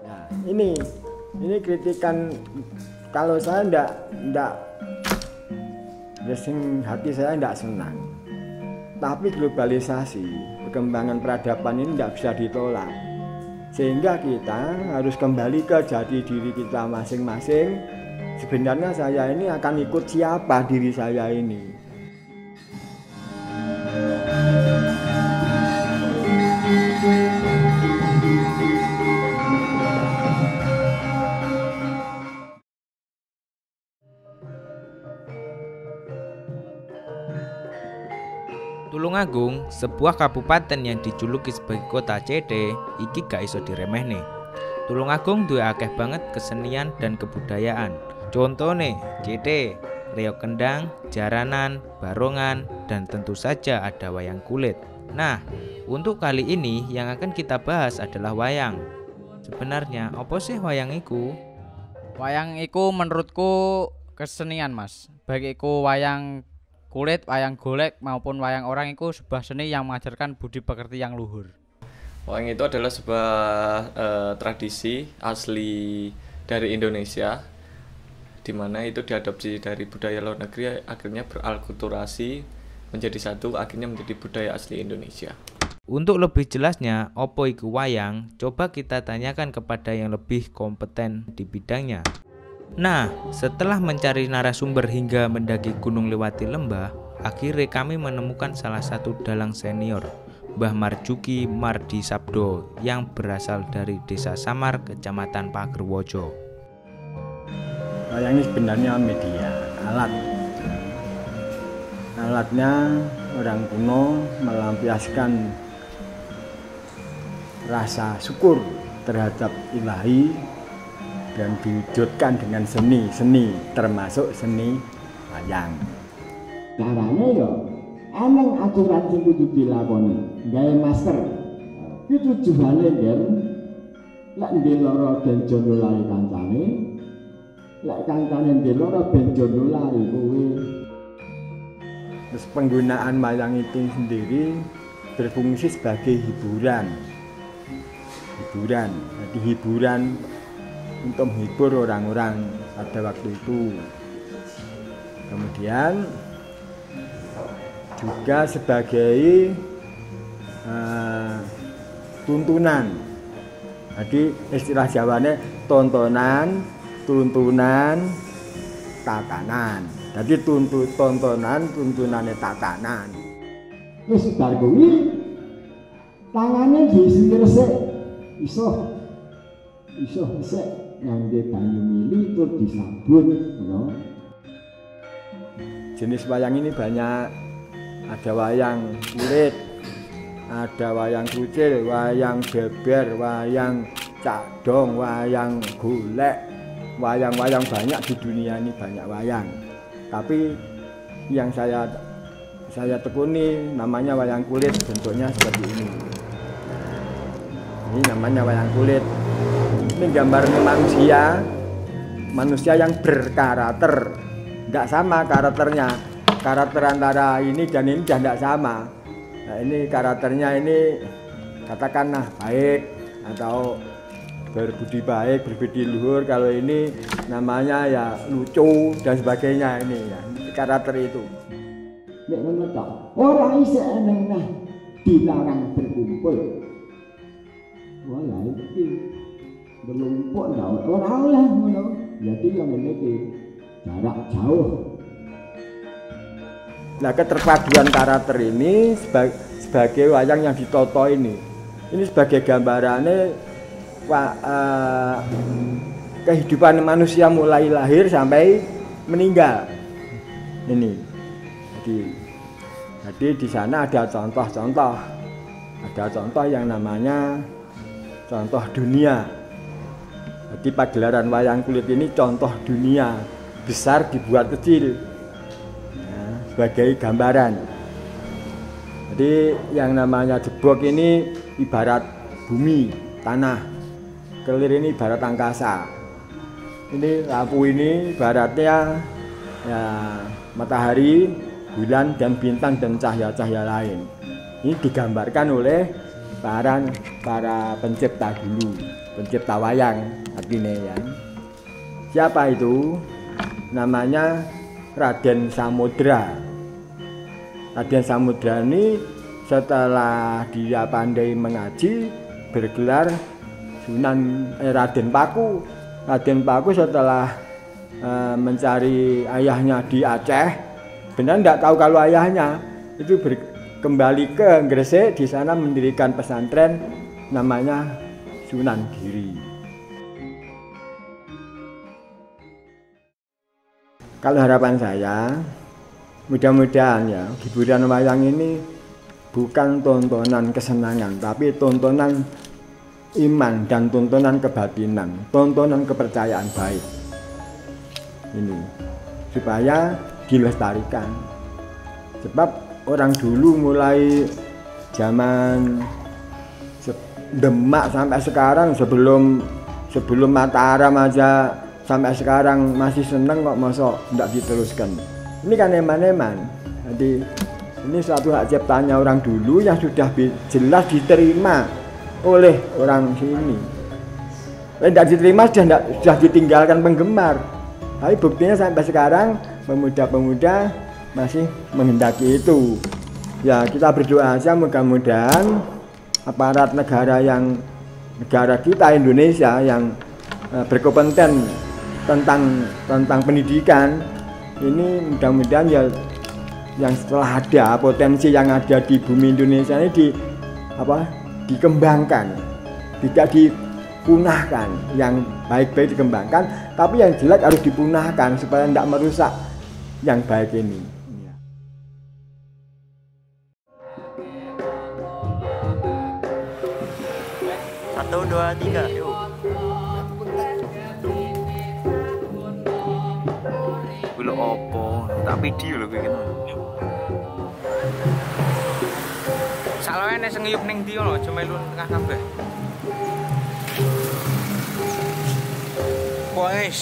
Nah, ini kritikan kalau saya enggak hati saya enggak senang. Tapi globalisasi, perkembangan peradaban ini enggak bisa ditolak. Sehingga kita harus kembali ke jati diri kita masing-masing. Sebenarnya saya ini akan ikut siapa diri saya ini. Tulungagung, sebuah kabupaten yang dijuluki sebagai kota CD, iki gak iso diremehne. Tulungagung duwe akeh banget kesenian dan kebudayaan. Contone CD, reog kendang, jaranan, barongan, dan tentu saja ada wayang kulit. Nah, untuk kali ini yang akan kita bahas adalah wayang. Sebenarnya apa sih wayang iku? Wayang iku menurutku kesenian, Mas. Baik iku wayang kulit, wayang golek maupun wayang orang itu sebuah seni yang mengajarkan budi pekerti yang luhur. Wayang itu adalah sebuah tradisi asli dari Indonesia, di mana itu diadopsi dari budaya luar negeri, akhirnya beralkulturasi menjadi satu, akhirnya menjadi budaya asli Indonesia. Untuk lebih jelasnya, opo iku wayang, coba kita tanyakan kepada yang lebih kompeten di bidangnya. Nah, setelah mencari narasumber hingga mendaki gunung lewati lembah, akhirnya kami menemukan salah satu dalang senior, Mbah Marjuki Mardi Sabdo, yang berasal dari Desa Samar, Kecamatan Pagerwojo. Wayang ini sebenarnya media, alat. Alatnya orang kuno melampiaskan rasa syukur terhadap ilahi dan diwujudkan dengan seni termasuk seni wayang. Caranya ya aneng aturan sing kudu dilakoni. Gawe masker. Ki tujuane nder lek ndek lara ben jono lari kancane. Lek kancane ndek lara ben jono lari kowe. Terus penggunaan wayang itu sendiri berfungsi sebagai hiburan. Jadi hiburan untuk menghibur orang-orang pada waktu itu. Kemudian juga sebagai tuntunan. Jadi istilah Jawanya tontonan, tuntunan, tatanan. Jadi tuntunannya tatanan. Wis bar kuwi tangane diisi resik. Iso resik ngangge banyu mili terus disabun, no. Jenis wayang ini banyak, ada wayang kulit, ada wayang krucil, wayang beber, wayang cakdong, wayang golek, wayang-wayang banyak di dunia ini, banyak wayang. Tapi yang saya tekuni namanya wayang kulit, bentuknya seperti ini. Ini namanya wayang kulit. Ini gambarnya manusia yang berkarakter. Tidak sama karakternya. Karakter antara ini dan ini tidak sama. Nah, ini karakternya ini katakanlah baik atau berbudi baik, berbudi luhur. Kalau ini namanya ya lucu dan sebagainya, ini ya karakter itu. Nek ngono tok, ora isih eneng nah dilarang berkumpul. Wah, ya iki berlumpuk ndak ora oleh ngono. Jadi yang ini jarak jauh. Nah, keterpaduan karakter ini sebagai wayang yang ditoto ini sebagai gambarannya kehidupan manusia mulai lahir sampai meninggal. Ini. Jadi di sana ada contoh-contoh. Ada contoh yang namanya contoh dunia. Jadi pagelaran wayang kulit ini contoh dunia, besar dibuat kecil, nah, sebagai gambaran. Jadi yang namanya jebok ini ibarat bumi, tanah, kelir ini ibarat angkasa. Ini lampu ini ibaratnya ya, matahari, bulan dan bintang dan cahaya-cahaya lain. Ini digambarkan oleh para pencipta dulu, pencipta wayang artinya ya. Siapa itu? Namanya Raden Samudra. Raden Samudra ini setelah dia pandai mengaji bergelar Raden Paku. Raden Paku setelah mencari ayahnya di Aceh, benar tidak tahu kalau ayahnya itu kembali ke Gresik, di sana mendirikan pesantren namanya Sunan Giri. Kalau harapan saya, mudah-mudahan ya hiburan wayang ini bukan tontonan kesenangan, tapi tontonan iman dan tontonan kebatinan, tontonan kepercayaan baik. Ini supaya dilestarikan. Sebab orang dulu mulai zaman Demak sampai sekarang, sebelum Mataram aja sampai sekarang masih seneng kok, masa tidak diteruskan. Ini kan eman-eman. Jadi ini suatu hak ciptanya orang dulu yang sudah jelas diterima oleh orang sini. Tidak diterima sudah ditinggalkan penggemar. Tapi buktinya sampai sekarang pemuda-pemuda masih menghendaki itu. Ya kita berdoa aja mudah-mudahan aparat negara kita Indonesia yang berkompeten tentang pendidikan ini mudah-mudahan ya yang setelah ada potensi yang ada di bumi Indonesia ini dikembangkan, tidak dipunahkan. Yang baik-baik dikembangkan, tapi yang jelek harus dipunahkan supaya tidak merusak yang baik ini. 1, 2, 3, yuk. Kulo opo, tak video lho kayak gitu. Saloe nek sing ngiyup ning ndi lho, aja melu tengah kabeh. Wes.